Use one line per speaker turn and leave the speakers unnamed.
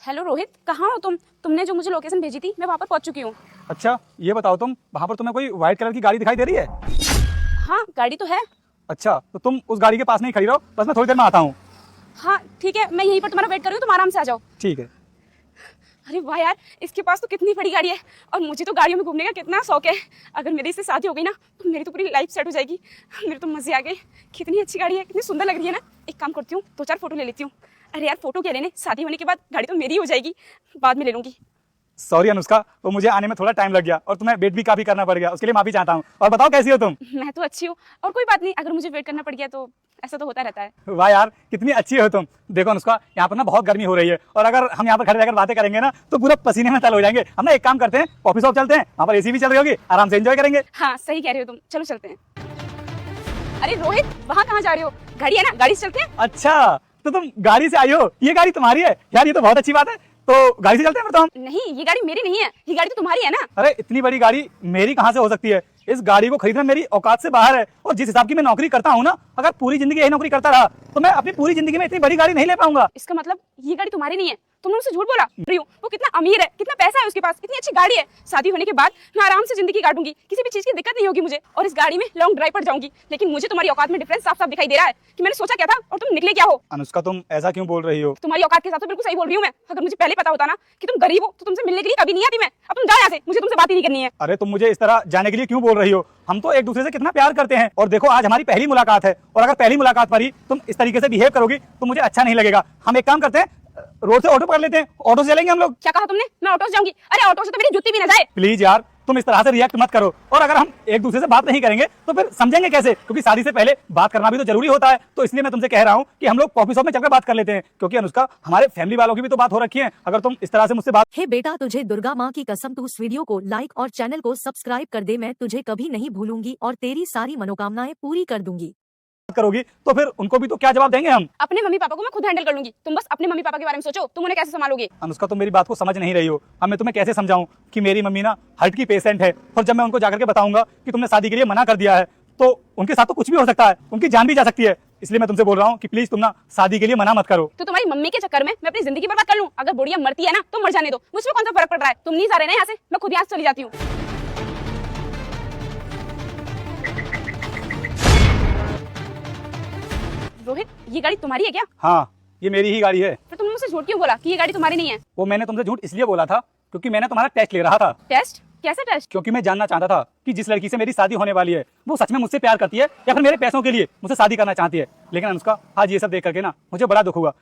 Hello Rohit, कहाँ हो तुम? तुमने जो मुझे लोकेशन भेजी थी मैं वहाँ पर पहुँच चुकी हूँ।
अच्छा ये बताओ तुम वहाँ पर तुम्हें कोई व्हाइट कलर की गाड़ी दिखाई दे रही है?
हाँ गाड़ी तो है।
अच्छा तो तुम उस गाड़ी के पास नहीं खड़ी रहो, बस मैं थोड़ी देर में आता हूँ।
हाँ ठीक है, मैं यहीं पर तुम्हारा वेट कर रही हूँ, तुम आराम से आ जाओ।
ठीक है।
अरे वाह यार, इसके पास तो कितनी बड़ी गाड़ी है और मुझे तो गाड़ियों में घूमने का कितना शौक है। अगर मेरी इससे शादी हो गई ना तो मेरी तो पूरी लाइफ सेट हो जाएगी। मेरे तो मजे आ गए। कितनी अच्छी गाड़ी है, कितनी सुंदर लग रही है ना। एक काम करती हूँ, 2-4 फोटो ले लेती हूँ। अरे यार फोटो क्या लेने, शादी होने के बाद गाड़ी तो मेरी हो जाएगी, बाद में ले लूंगी।
सॉरी अनुष्का, वो मुझे आने में थोड़ा टाइम लग गया और तुम्हें वेट भी काफी करना पड़ गया, उसके लिए माफी चाहता हूँ। और बताओ कैसी हो तुम?
मैं तो अच्छी हूँ और कोई बात नहीं, अगर मुझे वेट करना पड़ गया तो ऐसा तो होता रहता है।
वाह यार कितनी अच्छी हो तुम। देखो अनुष्का, यहाँ पर ना बहुत गर्मी हो रही है और अगर हम यहाँ पर खड़े रहकर बातें करेंगे ना तो पूरा पसीने में तल हो जाएंगे। हम ना एक काम करते हैं, कॉफी शॉप चलते हैं, वहाँ पर एसी भी चल रही होगी, आराम से एंजॉय करेंगे।
हाँ सही कह रहे हो तुम, चलो चलते हैं। अरे रोहित, वहाँ कहाँ जा रहे हो? गाड़ी है ना, गाड़ी से चलते हैं।
अच्छा तो तुम गाड़ी से आई हो, ये गाड़ी तुम्हारी है यार, ये तो बहुत अच्छी बात है। तो गाड़ी से चलते हैं फिर तो हम।
नहीं, ये गाड़ी मेरी नहीं है, ये गाड़ी तो तुम्हारी है ना।
अरे इतनी बड़ी गाड़ी मेरी कहाँ से हो सकती है? इस गाड़ी को खरीदना मेरी औकात से बाहर है। और जिस हिसाब की मैं नौकरी करता हूँ ना, अगर पूरी जिंदगी यही नौकरी करता रहा तो मैं अपनी पूरी जिंदगी में इतनी बड़ी गाड़ी नहीं ले पाऊंगा।
इसका मतलब ये गाड़ी तुम्हारी नहीं है? तुमने मुझसे झूठ बोला। वो कितना अमीर है, कितना पैसा है उसके पास, कितनी अच्छी गाड़ी है। शादी होने के बाद मैं आराम से जिंदगी काटूंगी, किसी भी चीज की दिक्कत नहीं होगी मुझे, और इस गाड़ी में लॉन्ग ड्राइव पर जाऊंगी। लेकिन मुझे तुम्हारी औकात में डिफरेंस साफ साफ दिखाई दे रहा है कि मैंने सोचा क्या था और तुम निकले क्या हो।
अनुष्का तुम ऐसा क्यों बोल रही हो?
तुम्हारी औकात के हिसाब से बिल्कुल सही बोल रही हूँ मैं। अगर मुझे पहले पता होता ना कि तुम गरीब हो तो तुमसे मिलने के लिए कभी नहीं आती मैं। अब तुम जाओ यहाँ से, मुझे तुमसे बात ही नहीं करनी है।
अरे तुम मुझे इस तरह जाने के लिए क्यों बोल रही हो? हम तो एक दूसरे से कितना प्यार करते हैं और देखो आज हमारी पहली मुलाकात है, और अगर पहली मुलाकात पर ही तुम इस तरीके से बिहेव करोगी तो मुझे अच्छा नहीं लगेगा। हम एक काम करते हैं, रोड से ऑटो पकड़ लेते हैं, ऑटो से चलेंगे हम लोग।
क्या कहा तुमने? मैं ऑटो से जाऊंगी? अरे ऑटो से तो मेरी जूती भी ना जाए।
प्लीज यार तुम इस तरह से रिएक्ट मत करो। और अगर हम एक दूसरे से बात नहीं करेंगे तो फिर समझेंगे कैसे? क्योंकि शादी से पहले बात करना भी तो जरूरी होता है। तो इसलिए मैं तुमसे कह रहा हूँ कि हम लोग कॉफी शॉप में चलकर बात कर लेते हैं, क्योंकि अनुष्का हमारे फैमिली वालों की भी तो बात हो रखी है। अगर तुम इस तरह से मुझसे बात
हे बेटा, तुझे दुर्गा माँ की कसम, तू इस वीडियो को लाइक और चैनल को सब्सक्राइब कर दे। मैं तुझे कभी नहीं भूलूंगी और तेरी सारी मनोकामनाएं पूरी कर दूंगी।
करोगी तो फिर उनको भी तो क्या जवाब देंगे हम?
अपने मम्मी पापा को मैं खुद हैंडल कर लूंगी, तुम बस अपने मम्मी पापा के बारे में सोचो, तुम उन्हें कैसे संभालोगे।
अनुष्का तुम मेरी बात को समझ नहीं रही हो। अब मैं तुम्हें कैसे समझाऊं कि मेरी मम्मी ना हार्ट की पेशेंट है, और जब मैं उनको जाकर के बताऊंगा कि तुमने शादी के लिए मना कर दिया है तो उनके साथ तो कुछ भी हो सकता है, उनकी जान भी जा सकती है। इसलिए मैं तुमसे बोल रहा हूँ कि प्लीज तुम ना शादी के लिए मना मत करो।
तो तुम्हारी मम्मी के चक्कर में मैं अपनी जिंदगी बर्बाद कर लूं? अगर बुढ़िया मरती है ना तो मर जाने दो, मुझमें कौन सा फर्क पड़ रहा है। तुम नहीं जा रहे ना यहाँ से, मैं खुद यहाँ से चली जाती हूँ। रोहित, ये गाड़ी तुम्हारी है क्या?
हाँ ये मेरी ही गाड़ी है।
फिर तुमने मुझसे झूठ क्यों बोला कि ये गाड़ी तुम्हारी नहीं है?
वो मैंने तुमसे झूठ इसलिए बोला था क्योंकि मैंने तुम्हारा टेस्ट ले रहा था।
टेस्ट? कैसे टेस्ट?
क्योंकि मैं जानना चाहता था कि जिस लड़की से मेरी शादी होने वाली है वो सच में मुझसे प्यार करती है या फिर मेरे पैसों के लिए मुझसे शादी करना चाहती है। लेकिन अनुष्का आज ये सब देख करके ना मुझे बड़ा दुख हुआ।